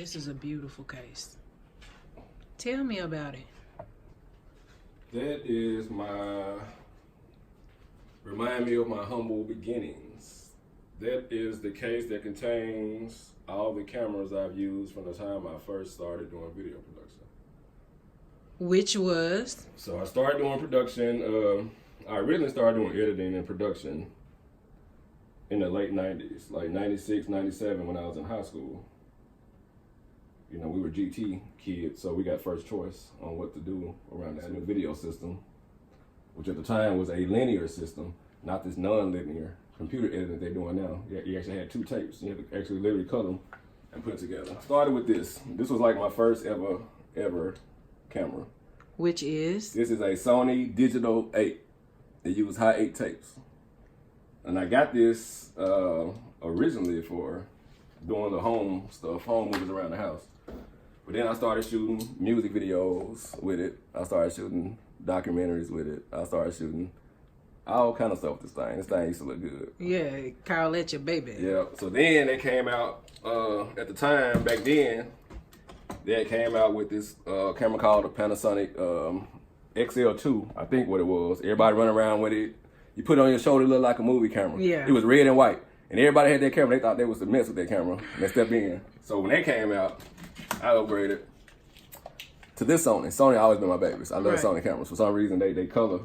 This is a beautiful case. Tell me about it. That is remind me of my humble beginnings. That is the case that contains all the cameras I've used from the time I first started doing video production. Which was? So I started doing production, I originally started doing editing and production in the late 90s, like 96, 97 when I was in high school. You know, we were GT kids, so we got first choice on what to do around that new video system, which at the time was a linear system, not this non-linear computer editing they're doing now. You actually had 2 tapes. You had to actually literally cut them and put it together. I started with this. This was like my first ever camera. Which is? This is a Sony Digital 8. It used high 8 tapes. And I got this originally for doing the home stuff, home movies around the house. But then I started shooting music videos with it. I started shooting documentaries with it. I started shooting all kind of stuff with this thing. This thing used to look good. Yeah, Carl, that's your baby. Yeah, so then they came out, at the time, back then, they came out with this camera called the Panasonic XL2, I think what it was. Everybody running around with it. You put it on your shoulder, it looked like a movie camera. Yeah. It was red and white. And everybody had that camera. They thought they was to mess with that camera. And they stepped in. So when they came out, I upgraded to this Sony. Sony always been my babies. I love Sony cameras. For some reason, they color.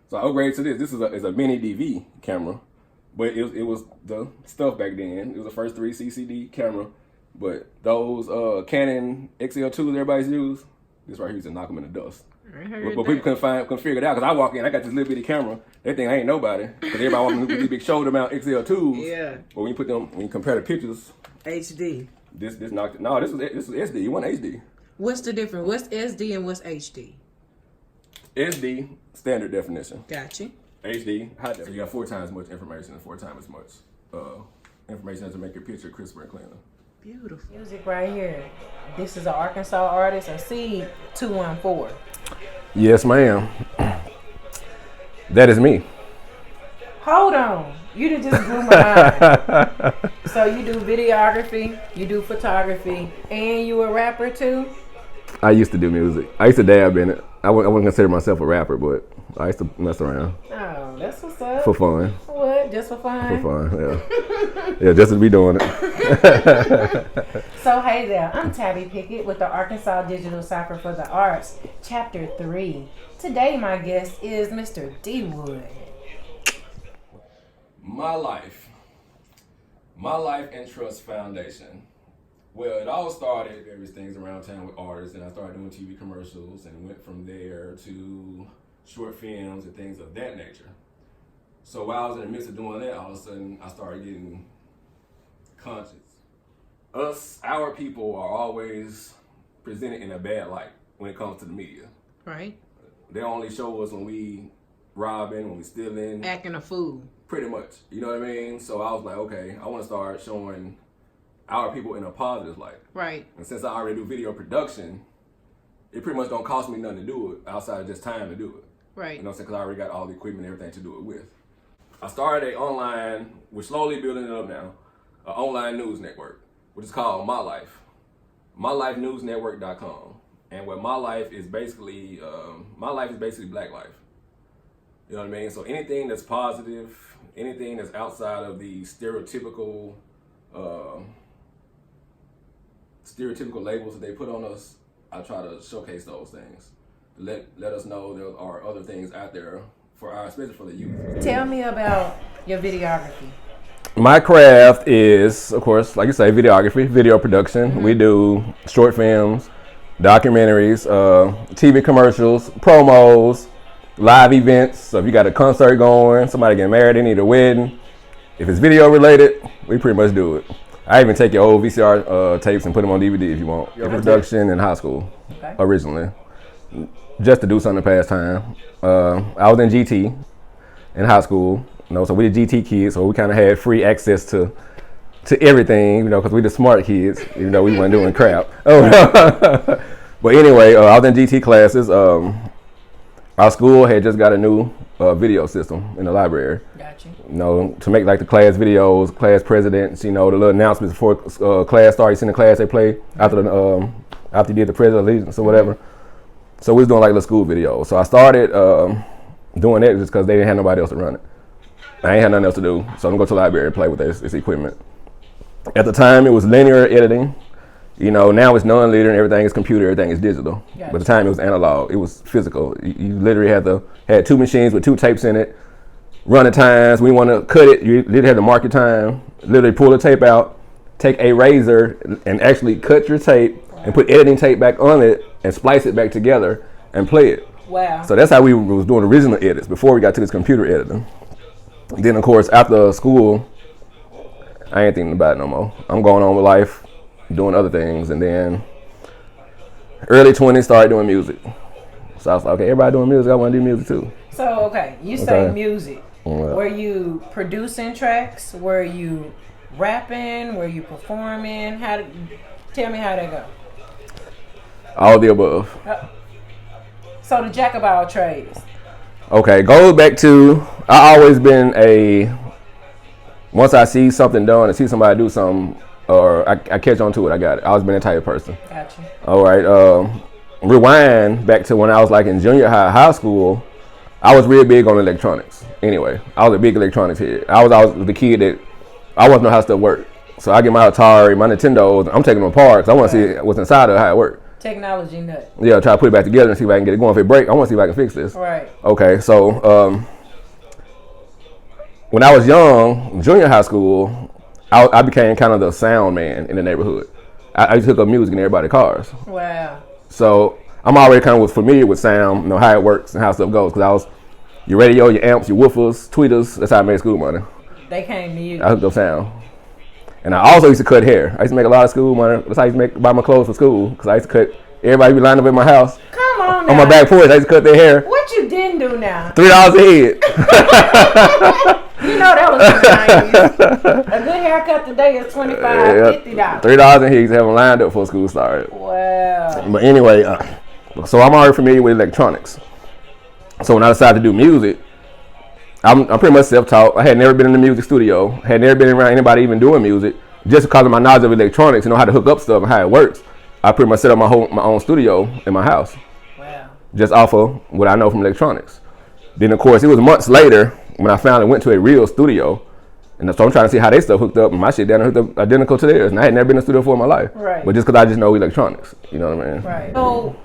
So I upgraded to this. This is a mini DV camera. But it was the stuff back then. It was the first 3 CCD camera. But those Canon XL2s everybody's use, this right here used to knock them in the dust. But people couldn't figure it out because I walk in, I got this little bitty camera. They think I ain't nobody because everybody walking with these big shoulder mount XL2s. Yeah. But when you compare the pictures, HD. this knocked it. No, this was SD. It wasn't HD. What's the difference? What's SD and what's HD? SD standard definition. Gotcha. HD high definition. So you got 4 times as much information and 4 times as much information to make your picture crisper and cleaner. Beautiful. Music right here. This is an Arkansas artist, a Seed 214. Yes, ma'am. That is me. Hold on. You done just blew my mind. So you do videography, you do photography, and you a rapper too? I used to do music. I used to dab in it. I wouldn't consider myself a rapper, but I used to mess around. Oh, that's what's up. For fun. What? Just for fun? For fun, yeah. Yeah, just to be doing it. So hey there, I'm Tabby Pickett with the Arkansas Digital Cipher for the Arts, Chapter 3. Today my guest is Mr. D. Wood. My Life and Trust Foundation. Well, it all started various things around town with artists, and I started doing TV commercials and went from there to short films and things of that nature. So while I was in the midst of doing that, all of a sudden I started getting conscious. Our people are always presented in a bad light when it comes to the media. Right. They only show us when we robbing, when we stealing. Acting a fool. Pretty much. You know what I mean? So I was like, okay, I want to start showing our people in a positive light. Right. And since I already do video production, it pretty much don't cost me nothing to do it outside of just time to do it. Right. You know what I'm saying? Because I already got all the equipment and everything to do it with. I started we're slowly building it up now, an online news network, which is called My Life. MyLifeNewsNetwork.com. And what My Life is basically Black life. You know what I mean? So anything that's positive, anything that's outside of the stereotypical labels that they put on us, I try to showcase those things. Let us know there are other things out there especially for the youth. Tell me about your videography. My craft is, of course, like you say, videography, video production. Mm-hmm. We do short films, documentaries, TV commercials, promos, live events. So if you got a concert going, somebody getting married, they need a wedding. If it's video related, we pretty much do it. I even take your old VCR tapes and put them on DVD if you want. Production in high school, originally, just to do something to pass time. I was in GT in high school, so we did GT kids, so we kind of had free access to everything, because we the smart kids, even though we weren't doing crap. But anyway, I was in GT classes. Our school had just got a new video system in the library. Got you. You know, to make like the class videos, class presidents, you know, the little announcements before class starts. You see in the class they play after after you did the Pledge of Allegiance or whatever. So we was doing like little school videos. So I started doing that just because they didn't have nobody else to run it. I ain't had nothing else to do, so I'm gonna go to the library and play with this equipment. At the time, it was linear editing. You know, now it's non-linear and everything is computer, everything is digital. Gotcha. But at the time, it was analog. It was physical. You literally had 2 machines with 2 tapes in it. Running times. When you want to cut it, you literally had to mark your time. Literally pull the tape out, take a razor, and actually cut your tape and put editing tape back on it and splice it back together and play it. Wow. So that's how we was doing original edits before we got to this computer editing. Then, of course, after school, I ain't thinking about it no more. I'm going on with life, doing other things, and then early 20s started doing music. So I was like, okay, everybody doing music, I want to do music too. So, okay, you say music. Yeah. Were you producing tracks? Were you rapping? Were you performing? Tell me how that go. All the above. So the jack of all trades. Okay, goes back to, I always been once I see something done and see somebody do something, or I catch on to it, I got it. I always been that type of person. Gotcha. All right, rewind back to when I was like in junior high school, I was real big on electronics. Anyway, I was a big electronics head. I was always the kid that I want to know how stuff work. So I get my Atari, my Nintendos, I'm taking them apart because I want to see what's inside of how it works. Technology nut. Yeah, try to put it back together and see if I can get it going. If it break, I want to see if I can fix this. Right. Okay, so when I was young, junior high school, I became kind of the sound man in the neighborhood. I used to hook up music in everybody's cars. Wow. So I'm already kind of familiar with sound, you know, how it works and how stuff goes. Because I was your radio, your amps, your woofers, tweeters. That's how I made school money. They came to you. I hooked up sound. And I also used to cut hair. I used to make a lot of school money. That's how I used to buy my clothes for school. Because I used to cut, everybody be lined up in my house. Come on now. On my back porch, I used to cut their hair. What you didn't do now? $3 a head. You know that was the 90s. A good haircut today is $25, $50. $3 a head. Used to have them lined up before school started. Wow. But anyway, so I'm already familiar with electronics. So when I decided to do music, I'm pretty much self-taught. I had never been in the music studio. Had never been around anybody even doing music. Just because of my knowledge of electronics and know how to hook up stuff and how it works, I pretty much set up my own studio in my house. Wow. Just off of what I know from electronics. Then, of course, it was months later when I finally went to a real studio. And so I'm trying to see how they stuff hooked up. And my shit down there hooked up identical to theirs. And I had never been in a studio before in my life. Right. But just because I just know electronics. You know what I mean? Right. So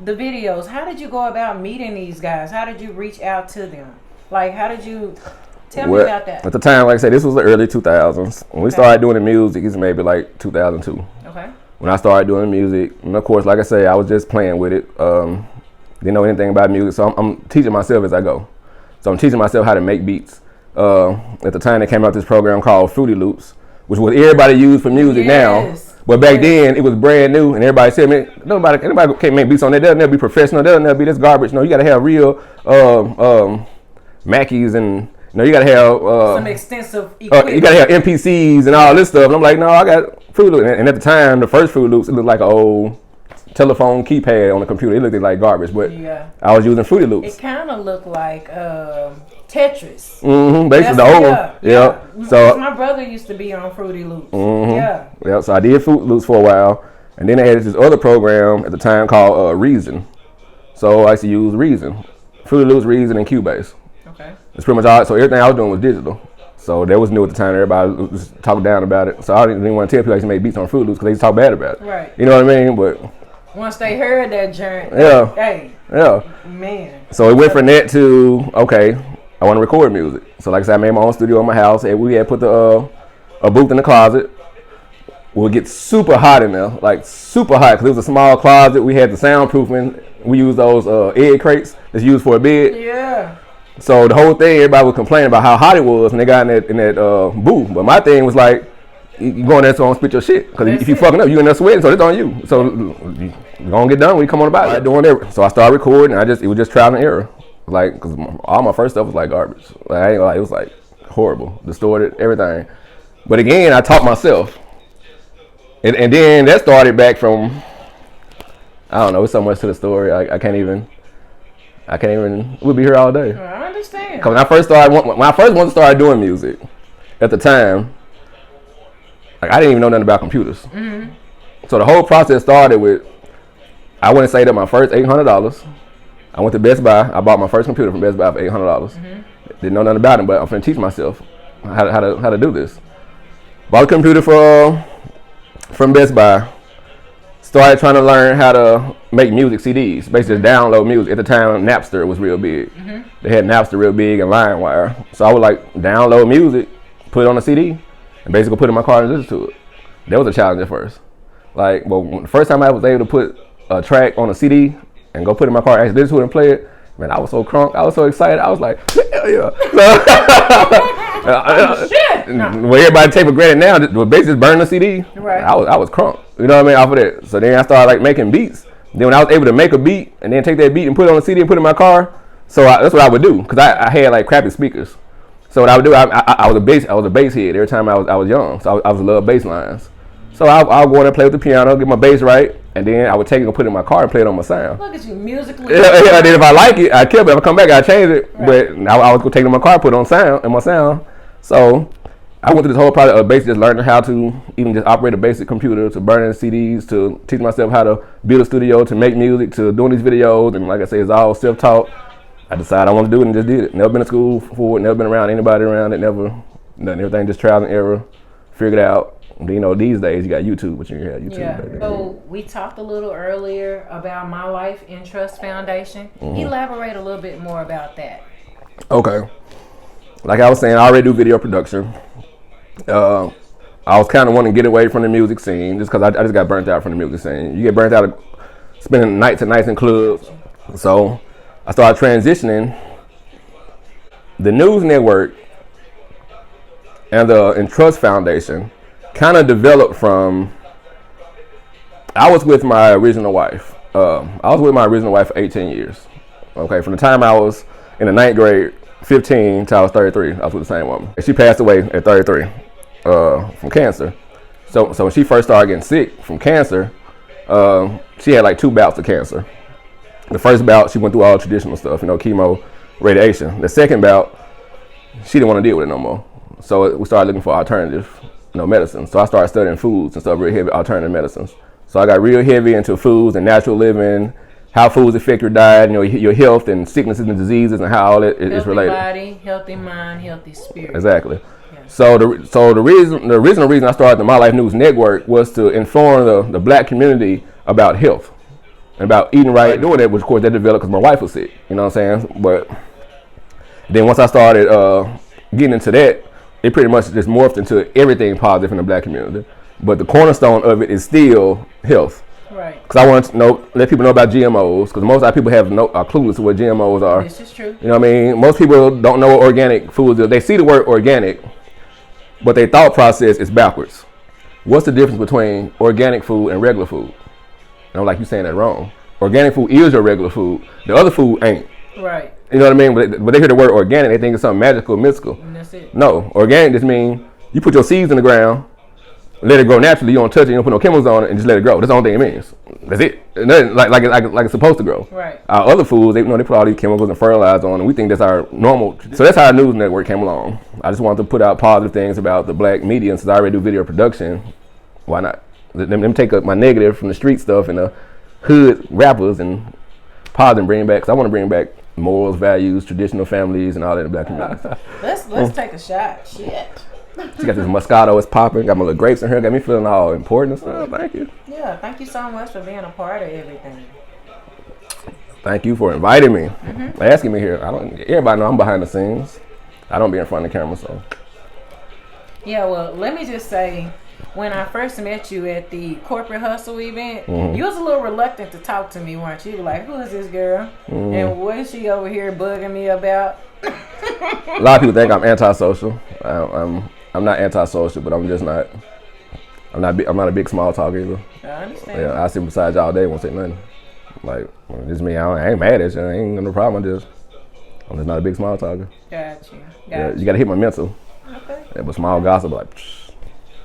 the videos, how did you go about meeting these guys? How did you reach out to them? Like, how did you tell me about that? At the time, like I said, this was the early 2000s. When we started doing the music, it's maybe like 2002. Okay. When I started doing music, and of course, like I say, I was just playing with it. Didn't know anything about music, so I'm teaching myself as I go. So I'm teaching myself how to make beats. At the time, they came out this program called Fruity Loops, which was everybody used for music now. But back then, it was brand new, and everybody said, "Man, nobody can't make beats on that. They'll never be professional. They'll never be this garbage." No, you got to have real Mackies, and you know, you got to have some extensive equipment. you got to have MPCs and all this stuff. And I'm like, no, I got Fruity Loops. And at the time, the first Fruity Loops, it looked like an old telephone keypad on the computer. It looked like garbage, but I was using Fruity Loops. It kind of looked like Tetris. Mm-hmm. Basically, the old one. Yeah. So my brother used to be on Fruity Loops. Mm-hmm. Yeah. Yeah. So I did Fruity Loops for a while, and then they had this other program at the time called Reason. So I used to use Reason, Fruity Loops, Reason, and Cubase. Okay. It's pretty much all. So everything I was doing was digital. So that was new at the time. Everybody was talking down about it. So I didn't want to tell people I used to make beats on Fruity Loops because they used to talk bad about it. Right. You know what I mean? But once they heard that journey, hey, man. So it went from that to, okay, I want to record music. So like I said, I made my own studio in my house, and we had put a booth in the closet. It would get super hot in there, like super hot, because it was a small closet. We had the soundproofing. We used those egg crates that's used for a bed. Yeah. So the whole thing, everybody was complaining about how hot it was when they got in that booth. But my thing was like, you go in there so don't spit your shit. Because if you fucking up, you in there sweating, so it's on you. So you're going to get done when you come on about it. Doing that. So I started recording, and it was just trial and error. Like, because all my first stuff was like garbage. Like, I ain't gonna lie, it was like horrible, distorted, everything. But again, I taught myself. And then that started back from, I don't know, it's so much to the story. I can't even, we'll be here all day. I understand. Because when I first wanted to start doing music, at the time, like I didn't even know nothing about computers. Mm-hmm. So the whole process started with, I went and saved up my first $800. I went to Best Buy. I bought my first computer from Best Buy for $800. Mm-hmm. Didn't know nothing about it, but I'm finna teach myself how to do this. Bought a computer from Best Buy. Started trying to learn how to make music CDs. Basically, just download music. At the time, Napster was real big. Mm-hmm. They had Napster real big and LimeWire. So I would like download music, put it on a CD, and basically put it in my car and listen to it. That was a challenge at first. Like, well, the first time I was able to put a track on a CD and go put it in my car and actually listen to it and play it, man, I was so crunk. I was so excited. I was like, hell yeah. Shit. Well, everybody take for granted now. With basically just burning the CD, right. I was crunk. You know what I mean? Off of that. So then I started like making beats. Then when I was able to make a beat and then take that beat and put it on a CD and put it in my car, that's what I would do, because I had like crappy speakers. So what I would do, I was a bass head every time I was young. So I was love bass lines. So I'll go in and play with the piano, get my bass right, and then I would take it and put it in my car and play it on my sound. Look at you, musically. Yeah, then if I like it, I keep it. If I come back, I change it. Right. But I would go take it in my car, put it on my sound. So I went through this whole process of basically just learning how to even just operate a basic computer, to burning CDs, to teach myself how to build a studio, to make music, to doing these videos. And like I say, it's all self-taught. I decided I want to do it and just did it. Never been to school for it, never been around anybody around it, nothing, everything just trial and error, figured out. You know, these days you got YouTube, but you have YouTube. Yeah. So we talked a little earlier about My Life in Trust Foundation. Mm-hmm. Elaborate a little bit more about that. Okay. Like I was saying, I already do video production. I was kind of wanting to get away from the music scene just because I just got burnt out from the music scene. You get burnt out of spending nights and nights in clubs. So I started transitioning. The News Network and the Entrust Foundation kind of developed from, I was with my original wife. I was with my original wife for 18 years. Okay, from the time I was in the 9th grade, 15, till I was 33, I was with the same woman. And she passed away at 33 from cancer. So when she first started getting sick from cancer, she had like 2 bouts of cancer. The first bout, she went through all traditional stuff, chemo, radiation. The second bout, she didn't want to deal with it no more. So we started looking for alternative medicine. So I started studying foods and stuff, real heavy alternative medicines. So I got real heavy into foods and natural living, how foods affect your diet, your health and sicknesses and diseases, and how all it is related. Healthy body, healthy mind, healthy spirit. Exactly. Yeah. So the original reason I started the My Life News Network was to inform the black community about health and about eating right, doing it, which of course that developed because my wife was sick. You know what I'm saying? But then once I started getting into that, it pretty much just morphed into everything positive in the black community. But the cornerstone of it is still health. Right. Because I want to let people know about GMOs, because most of our people are clueless to what GMOs are. This is true. You know what I mean? Most people don't know what organic foods are. They see the word organic, but their thought process is backwards. What's the difference between organic food and regular food? And I'm like, you're saying that wrong. Organic food is your regular food. The other food ain't. Right. You know what I mean? But they hear the word organic, they think it's something magical, mystical. And that's it. No, organic just means you put your seeds in the ground, let it grow naturally. You don't touch it, you don't put no chemicals on it, and just let it grow. That's the only thing it means. That's it. Like it's supposed to grow. Right. Our other foods, they put all these chemicals and fertilizer on, and we think that's our normal. So that's how our news network came along. I just wanted to put out positive things about the black media, and since I already do video production, why not? Let me take my negative from the street stuff and the hood rappers and positive and bring it back. Because I want to bring back morals, values, traditional families, and all that in the black community. Let's take a shot. Shit. She got this Moscato, it's popping. Got my little grapes in here. Got me feeling all important and stuff. Thank you. Yeah, thank you so much for being a part of everything. Thank you for inviting me. Asking me here. Everybody know I'm behind the scenes. I don't be in front of the camera, so. Yeah, well, let me just say, when I first met you at the Corporate Hustle event, you was a little reluctant to talk to me, weren't you? You were like, who is this girl? And what is she over here bugging me about? A lot of people think I'm antisocial. I'm not antisocial, but I'm just not. I'm not a big small talker either. I understand. Yeah, I sit beside you all day, won't say nothing. Like, it's me. I ain't mad at you. I ain't got no problem. I'm just not a big small talker. Got you. You gotta hit my mental. Okay. Yeah, but small gossip, like. Psh.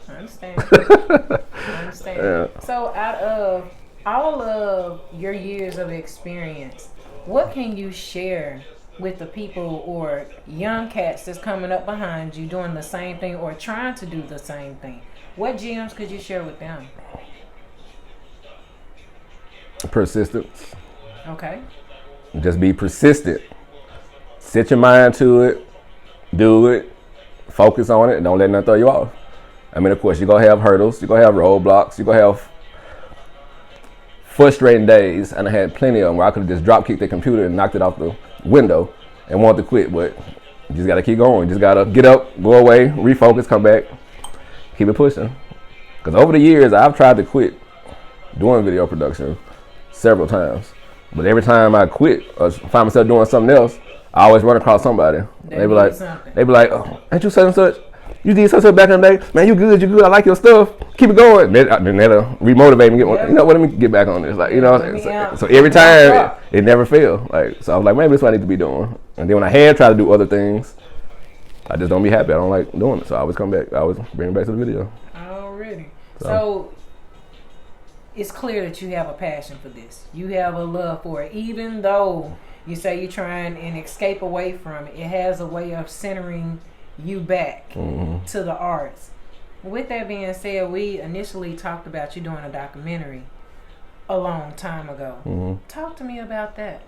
I understand. I understand. Yeah. So, out of all of your years of experience, what can you share with the people or young cats that's coming up behind you doing the same thing or trying to do the same thing? What gems could you share with them? Persistence. Okay. Just be persistent. Set your mind to it. Do it. Focus on it. And don't let nothing throw you off. I mean, of course, you're going to have hurdles. You're going to have roadblocks. You're going to have frustrating days. And I had plenty of them where I could have just drop kicked the computer and knocked it off the window and wanted to quit. But you just got to keep going. You just got to get up, go away, refocus, come back, keep it pushing. Because over the years, I've tried to quit doing video production several times. But every time I quit or find myself doing something else, I always run across somebody. They be like, oh, ain't you such and such? You did such and such back in the day. Man, you good. I like your stuff. Keep it going. Then that'll remotivate me. You know what? Let me get back on this. Like, you know, so every time it never failed. Like, so I was like, maybe this is what I need to be doing. And then when I had tried to do other things, I just don't be happy. I don't like doing it. So I always come back. I always bring it back to the video. Already. So it's clear that you have a passion for this. You have a love for it. Even though you say you're trying and escape away from it, it has a way of centering you back to the arts. With that being said, we initially talked about you doing a documentary a long time ago. Talk to me about that.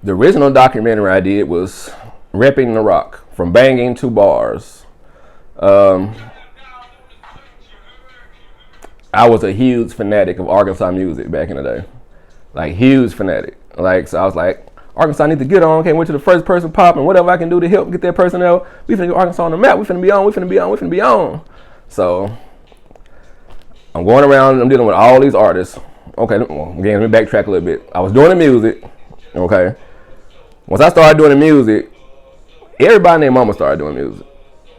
The original documentary I did was Repping the Rock, From Banging to Bars. I was a huge fanatic of Arkansas music back in the day. Like, huge fanatic. Like, so I was like, Arkansas need to get on. Okay, went to the first person pop and whatever I can do to help get that person out. We finna get Arkansas on the map. We finna be on. We finna be on. We finna be on. So I'm going around. I'm dealing with all these artists. Okay, well, again, let me backtrack a little bit. I was doing the music. Okay. Once I started doing the music, everybody and their mama started doing music.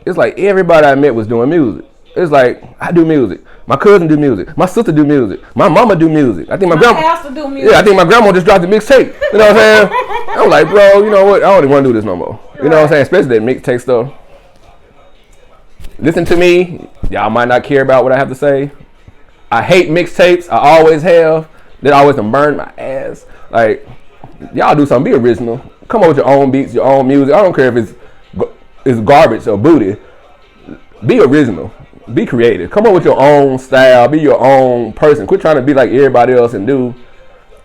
It's like everybody I met was doing music. It's like, I do music. My cousin do music. My sister do music. My mama do music. I think my grandma pastor do music. Yeah, I think my grandma just dropped the mixtape. You know what I'm saying? I'm like, bro, you know what? I don't even want to do this no more. You know what I'm saying? Especially that mixtape stuff. Listen to me. Y'all might not care about what I have to say. I hate mixtapes. I always have. That always done burn my ass. Like, y'all do something. Be original. Come up with your own beats, your own music. I don't care if it's garbage or booty. Be original. Be creative. Come up with your own style. Be your own person. Quit trying to be like everybody else and do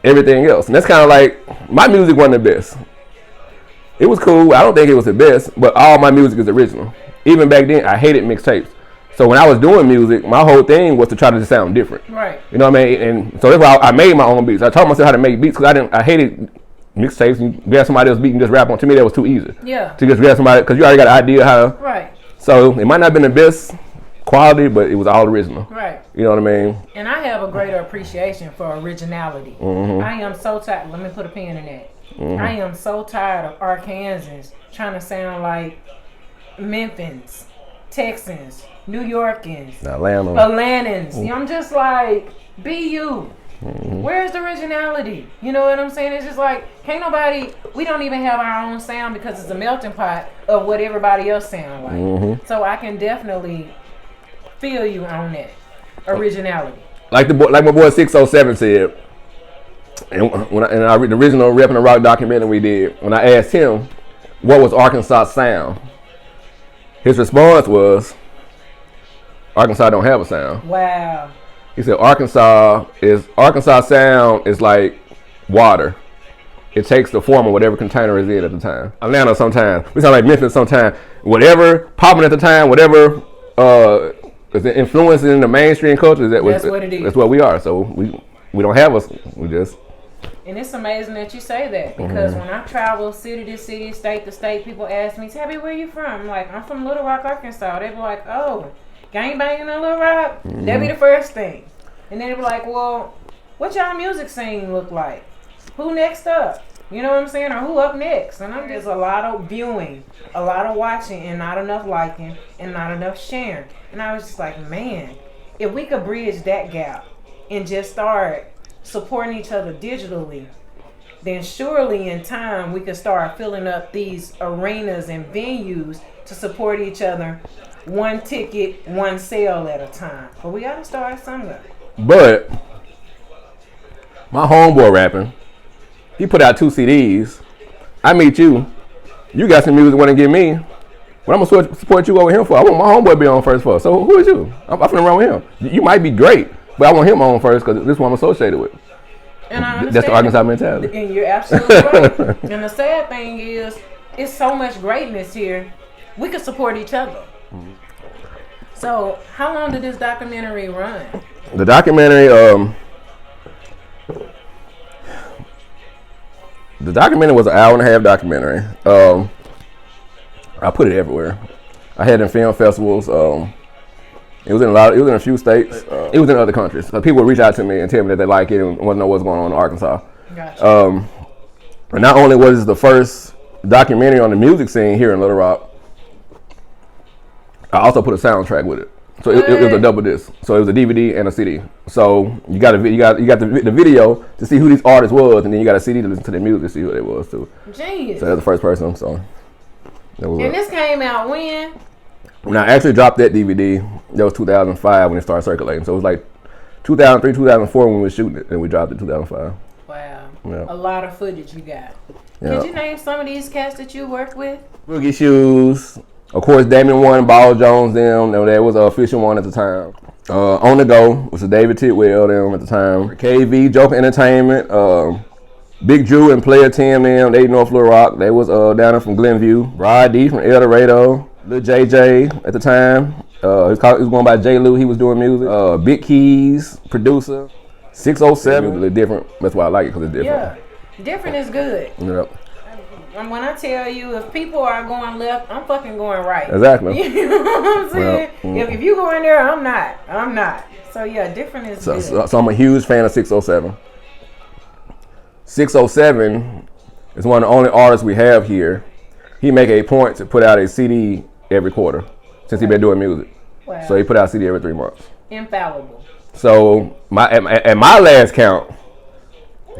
everything else. And that's kind of like, my music wasn't the best. It was cool. I don't think it was the best, but all my music is original. Even back then, I hated mixtapes. So when I was doing music, my whole thing was to try to just sound different. Right. You know what I mean? And so that's why I made my own beats. I taught myself how to make beats because I hated mixtapes and grab somebody else's beat and just rap on. To me, that was too easy. Yeah. To just grab somebody, because you already got an idea how. Right. So it might not have been the best quality, but it was all original. Right. You know what I mean? And I have a greater appreciation for originality. I am so tired. Let me put a pin in that. I am so tired of Arkansans trying to sound like Memphis, Texans, New Yorkans, Atlantans. I'm just like, be you. Where's the originality? You know what I'm saying? It's just like, can't nobody, we don't even have our own sound because it's a melting pot of what everybody else sound like. So I can definitely feel you on that originality. Like my boy 607 said, and I read the original Repping the Rock documentary we did, when I asked him what was Arkansas sound, his response was, Arkansas don't have a sound. Wow. He said Arkansas sound is like water. It takes the form of whatever container is in at the time. Atlanta sometimes. We sound like Memphis sometimes. Whatever popping at the time, whatever is influencing the mainstream culture, that's what it is. That's what we are. So we don't have us. We just. And it's amazing that you say that, because when I travel city to city, state to state, people ask me, Tabby, where you from? I'm like, I'm from Little Rock, Arkansas. They be like, oh, gangbanging in Little Rock? That'd be the first thing. And then they be like, well, what y'all music scene look like? Who next up? You know what I'm saying? Or who up next? And there's a lot of viewing, a lot of watching, and not enough liking, and not enough sharing. And I was just like, man, if we could bridge that gap and just start supporting each other digitally, then surely in time we could start filling up these arenas and venues to support each other, one ticket, one sale at a time. But we gotta start somewhere. But my homeboy rapping, he put out 2 CDs, I meet you. You got some music want to give me. What I'm gonna support you over him for? I want my homeboy to be on first for. So who is you? I'm finna run with him. You might be great, but I want him on first because this is what I'm associated with. And I understand. That's the Arkansas mentality. And you're absolutely right. And the sad thing is, it's so much greatness here. We can support each other. So, how long did this documentary run? The documentary, was an hour and a half documentary. I put it everywhere. I had it in film festivals. It was in a few states. It was in other countries. People would reach out to me and tell me that they like it and want to know what's going on in Arkansas. Gotcha. And not only was it the first documentary on the music scene here in Little Rock, I also put a soundtrack with it. So it was a double disc. So it was a DVD and a CD. So you got the video to see who these artists was, and then you got a CD to listen to their music to see who they was too. Genius. So that's the first person. So that was and this came out when? When I actually dropped that DVD, that was 2005 when it started circulating. So it was like 2003, 2004 when we were shooting it, and we dropped it in 2005. Wow. Yeah. A lot of footage you got. Yeah. Could you name some of these cats that you worked with? Boogie Shoes. Of course, Damian One, Ball Jones, them. That was an official one at the time. On the Go was David Tidwell, them at the time. KV, Joker Entertainment. Big Drew and Player Tim, them. They North Little Rock. They was down there from Glenview. Rod D from El Dorado. Lil JJ at the time. He was going by J. Lou. He was doing music. Big Keys, producer. 607. It was a little different. That's why I like it, because it's different. Yeah. Different is good. Yep. And when I tell you, if people are going left, I'm fucking going right. Exactly. You know what I'm saying? Well, if you go in there, I'm not. So yeah, different is good. So I'm a huge fan of 607. 607 is one of the only artists we have here. He make a point to put out a CD every quarter since he been doing music. Wow. So he put out a CD every 3 months. Infallible. So at my last count,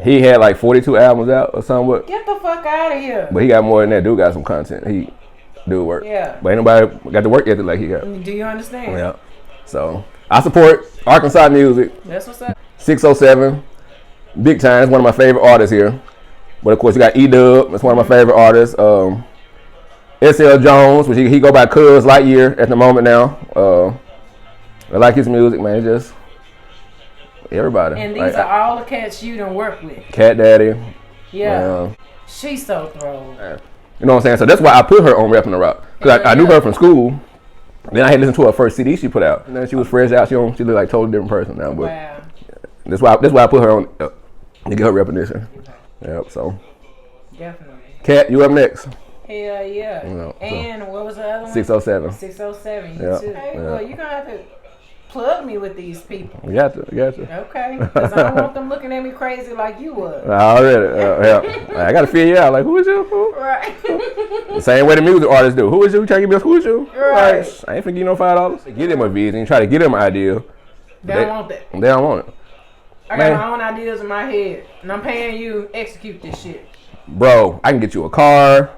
he had like 42 albums out or something. Get the fuck out of here. But he got more than that. Dude got some content. He do work. Yeah. But ain't nobody got the work ethic like he got. Do you understand? Yeah. So I support Arkansas music. That's what's up. 607, big time. That's one of my favorite artists here. But of course you got E-Dub. That's one of my favorite artists. SL Jones, which he go by Cuz Lightyear at the moment now. I like his music, man. Just everybody. And these are all the cats you done work with. Cat Daddy. Yeah. She's so thrown. You know what I'm saying? So that's why I put her on Rapping the Rock. Because I knew her from school. Then I had listened to her first CD she put out. And then she was fresh out. She looked like a totally different person now. But Wow. that's why I put her on to get her recognition. Yep. So. Definitely. Cat, you up next? Hell yeah. You know, and what was the other one? 607. 607. You Yeah. too. Hey, Yeah. well, you're gonna have to plug me with these people. You got to. Okay, because I don't want them looking at me crazy like you was. Already. Yeah. I got to figure you out. Like, who is you? Who? Right. The same way the music artists do. Who is you? Try to give me who is you? Right. Like, I ain't finna give you no $5. Get them a vision and try to get them an idea. They don't want that. They don't want it. I got Man. my own ideas in my head, and I'm paying you to execute this shit. Bro, I can get you a car.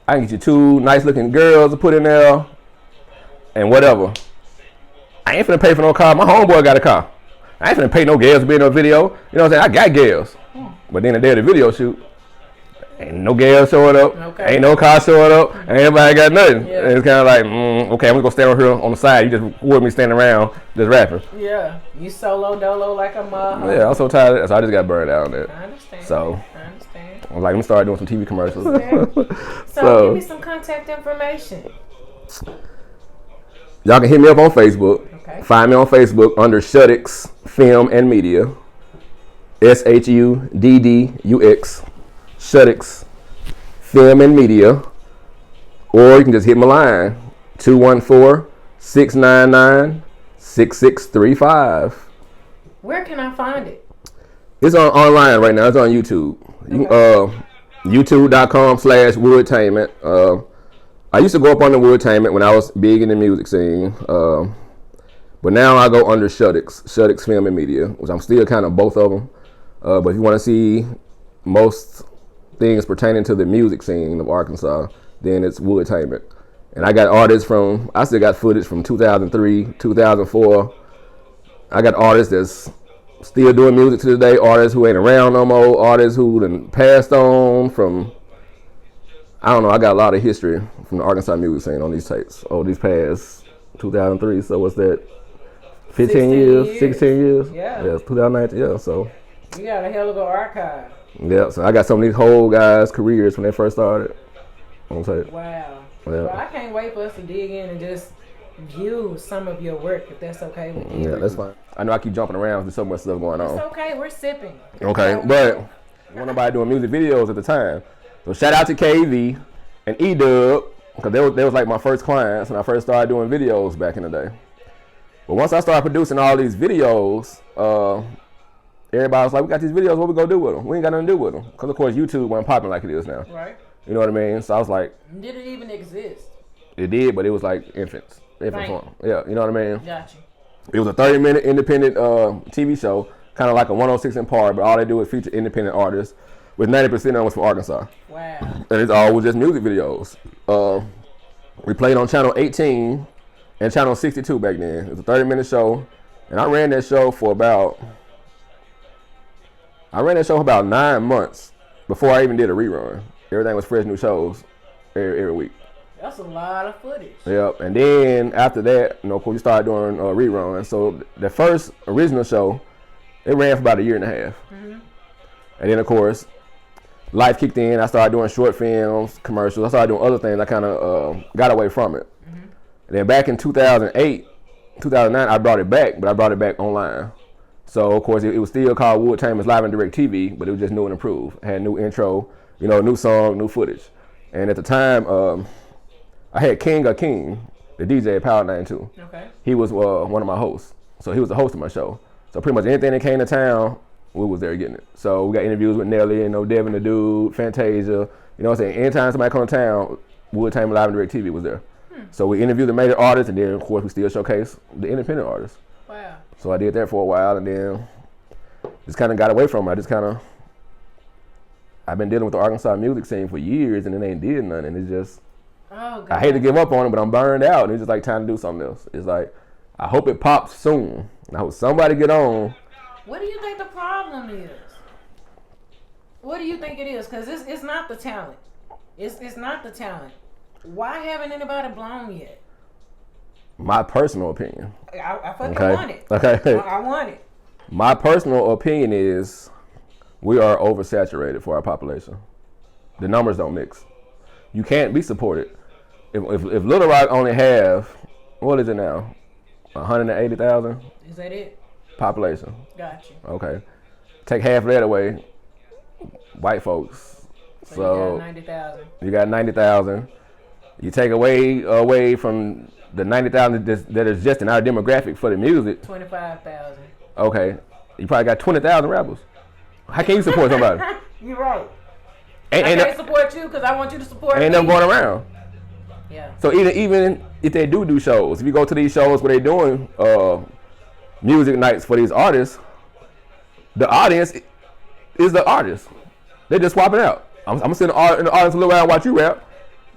I can get you 2 nice looking girls to put in there. And whatever. I ain't finna pay for no car. My homeboy got a car. I ain't finna pay no gas to be in no video. You know what I'm saying? I got gas. But then the day of the video shoot, ain't no gas showing up. Okay. Ain't no car showing up. Ain't nobody got nothing. Yeah. And it's kind of like, okay, I'm gonna go stand over here on the side. You just with me standing around just rapping. Yeah, you solo dolo like a mother. Yeah, I'm so tired of that. So I just got burned out on that. I understand. So I understand. I was like, let me start doing some TV commercials. So give me some contact information. Y'all can hit me up on Facebook. Okay. Find me on Facebook under Shuddux Film and Media. SHUDDUX. Shuddux Film and Media. Or you can just hit my line 214-699-6635. Where can I find it? It's online right now. It's on YouTube. You can, YouTube.com/Woodtainment. I used to go up on the Woodtainment when I was big in the music scene. But now I go under Shuddux Film and Media, which I'm still kind of both of them. But if you want to see most things pertaining to the music scene of Arkansas, then it's Woodtainment. And I got artists I still got footage from 2003, 2004. I got artists that's still doing music to this day, artists who ain't around no more, artists who done passed on from I don't know. I got a lot of history from the Arkansas music scene on these tapes. Oh, these past 2003. So what's that? 15 years? 16 years? Yeah. Yeah, 2019. Yeah, so. You got a hell of an archive. Yeah, so I got some of these whole guys' careers when they first started on tape. Wow. Yeah. Well, I can't wait for us to dig in and just view some of your work, if that's okay with you. Yeah, that's fine. I know I keep jumping around. There's so much stuff going on. It's okay. We're sipping. Okay, but wasn't nobody doing music videos at the time. So shout out to KV and E-Dub, because they was like my first clients when I first started doing videos back in the day. But once I started producing all these videos, everybody was like, we got these videos, what we gonna do with them? We ain't got nothing to do with them. Because of course YouTube wasn't popping like it is now. Right. You know what I mean? So I was like, Did it even exist? it did, but it was like infant Right. form. Yeah, you know what I mean? Gotcha. It was a 30-minute independent TV show, kind of like a 106 in Park, but all they do is feature independent artists, with 90% of them was from Arkansas. Wow. And it's all was just music videos. We played on channel 18 and channel 62 back then. It was a 30-minute show, and I ran that show for about 9 months before I even did a rerun. Everything was fresh new shows every week. That's a lot of footage. Yep, and then after that, of course, we started doing reruns. So the first original show, it ran for about a year and a half. Mm-hmm. And then, of course, life kicked in. I started doing short films, commercials. I started doing other things. I kind of got away from it. Mm-hmm. And then back in 2008, 2009, I brought it back, but I brought it back online. So, of course, it was still called Wood Chambers Live and Direct TV, but it was just new and improved. It had new intro, new song, new footage. And at the time, I had King of King, the DJ at Power 92. Okay. He was one of my hosts. So he was the host of my show. So pretty much anything that came to town, we was there getting it. So we got interviews with Nelly, Devin the Dude, Fantasia. You know what I'm saying? Anytime somebody come to town, Wood Chambers Live and Direct TV was there. So we interviewed the major artists, and then of course we still showcase the independent artists. Wow. So I did that for a while, and then just kind of got away from it. I've been dealing with the Arkansas music scene for years, and it ain't did nothing. And it's just, Oh, God. I hate to give up on it, but I'm burned out. And it's just like time to do something else. It's like, I hope it pops soon. I hope somebody get on. What do you think the problem is? What do you think it is? Because it's not the talent. It's not the talent. Why haven't anybody blown yet? My personal opinion. I fucking Okay. want it. Okay. I want it. My personal opinion is we are oversaturated for our population. The numbers don't mix. You can't be supported. If Little Rock only have, what is it now? 180,000 Is that it? population. Gotcha. Okay. Take half of that away. White folks. So you got 90,000. You got 90,000. You take away from the 90,000 that is just in our demographic for the music. 25,000. Okay. You probably got 20,000 rappers. How can you support somebody? You're right. I can't support you because I want you to support me. Ain't them going around. Yeah. So even if they do shows, if you go to these shows where they doing music nights for these artists, the audience is the artist. They just swapping out. I'm gonna sit in the audience a little while and watch you rap,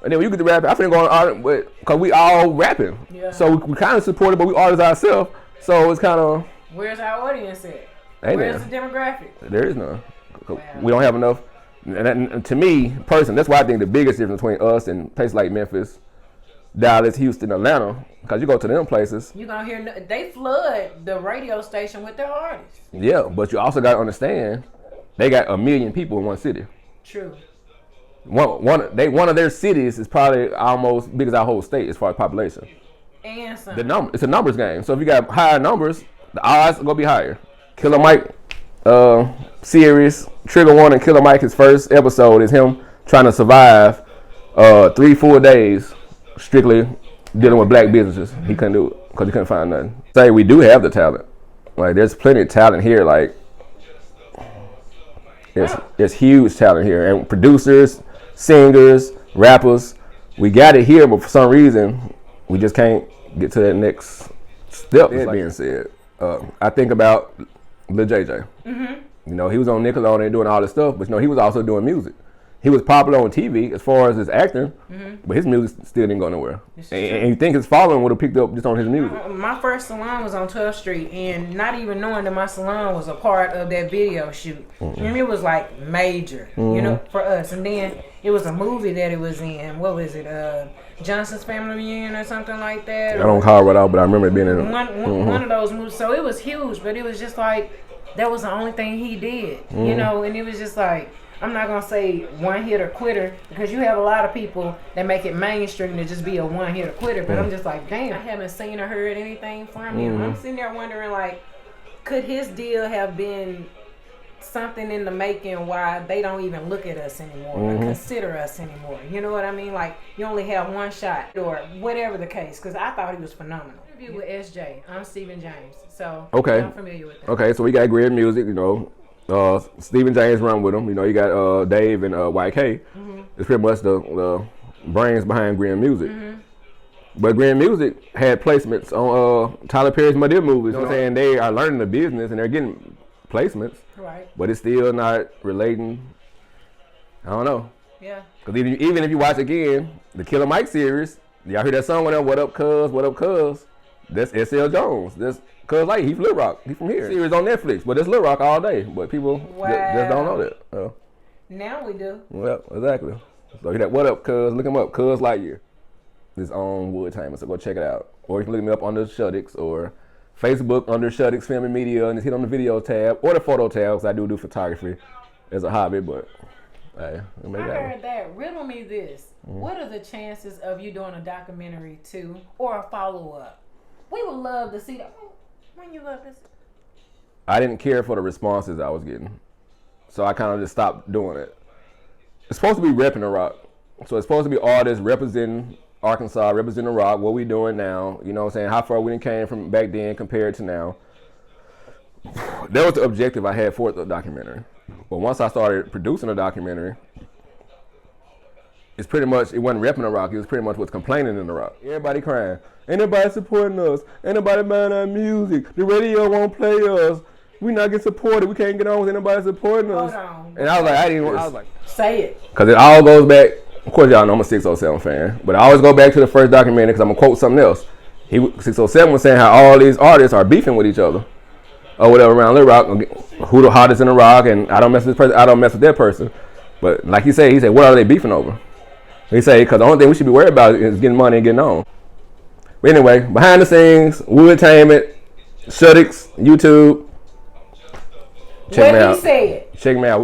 and then when you get to rap, I finna go on because we all rapping. Yeah. So we kind of support it, but we artists ourselves. So it's kind of Where's our audience at? Ain't Where's there? the demographic? There is none. Wow. We don't have enough. And to me, personally, that's why I think the biggest difference between us and places like Memphis, Dallas, Houston, Atlanta, because you go to them places. You're going to hear, they flood the radio station with their artists. Yeah, but you also got to understand, they got 1 million people in one city. True. One of their cities is probably almost big as our whole state as far as population. And some. It's a numbers game. So if you got higher numbers, the odds are gonna be higher. Killer Mike series, Trigger Warning, Killer Mike, his first episode is him trying to survive 3 full days strictly dealing with black businesses. He couldn't do it because he couldn't find nothing. Say we do have the talent. Like there's plenty of talent here. Like there's huge talent here, and producers, singers, rappers. We got it here, but for some reason we just can't get to that next step. That being said, I think about Lil JJ. Mm-hmm. You know, he was on Nickelodeon doing all this stuff, but he was also doing music. he was popular on TV as far as his acting, but his music still didn't go nowhere. And you think his following would have picked up just on his music? My first salon was on 12th Street, and not even knowing that my salon was a part of that video shoot. And it was like major, you know, for us. And then it was a movie that it was in. What was it? Johnson's Family Reunion or something like that. I don't call it right out, but I remember it being in one of those movies. So it was huge, but it was just like that was the only thing he did, you know. And it was just like, I'm not gonna say one hit or quitter, because you have a lot of people that make it mainstream to just be a one hit or quitter. But I'm just like, damn, I haven't seen or heard anything from him. I'm sitting there wondering, like, could his deal have been something in the making why they don't even look at us anymore or consider us anymore? You know what I mean? Like, you only have one shot or whatever the case. Because I thought he was phenomenal. Interview with SJ. I'm Stephen James, so I'm familiar with that. Okay, so we got Grid Music, you know. Stephen James run with him. You know, you got Dave and YK. It's pretty much the brains behind Grid Music. But Grid Music had placements on Tyler Perry's Madea movies. You know what I'm saying? They are learning the business and they're getting placements. Right. But it's still not relating. I don't know. Yeah. Because even if you watch again, the Killer Mike series, y'all hear that song with them, What Up Cuz, What Up Cuz? That's S.L. Jones. That's Cuz Light. He's Lil Rock. He's from here. Series on Netflix, but it's Lil Rock all day. But people just don't know that. Now we do. Well, exactly. So hear that What Up Cuz? Look him up. Cuz Lightyear. His own Wood Timer. So go check it out. Or you can look me up under Shuttix or Facebook under Shuttix Film and Media, and just hit on the video tab or the photo tab, because I do photography as a hobby. But hey, I heard that. Riddle me this. What are the chances of you doing a documentary too, or a follow-up? We would love to see that. When you love this, I didn't care for the responses I was getting, so I kind of just stopped doing it. It's supposed to be repping the rock, so it's supposed to be artists representing Arkansas, representing the rock, what we doing now. You know what I'm saying? How far we came from back then compared to now. That was the objective I had for the documentary. But once I started producing a documentary, it's pretty much, it wasn't repping the rock, it was pretty much what's complaining in the rock. Everybody crying. Ain't nobody supporting us. Ain't nobody buying our music. The radio won't play us. We not getting supported. We can't get on with anybody supporting us. hold on. And I was like, Say it. because it all goes back, of course y'all know I'm a 607 fan, but I always go back to the first documentary because I'm going to quote something else. 607 was saying how all these artists are beefing with each other. Or whatever around Lil Rock, who the hottest in the rock, and I don't mess with this person, I don't mess with that person. But like he said, what are they beefing over? He said, because the only thing we should be worried about is getting money and getting on. But anyway, behind the scenes, Woodtainment, Shuttix, YouTube. Check me out. What he said. Check me out.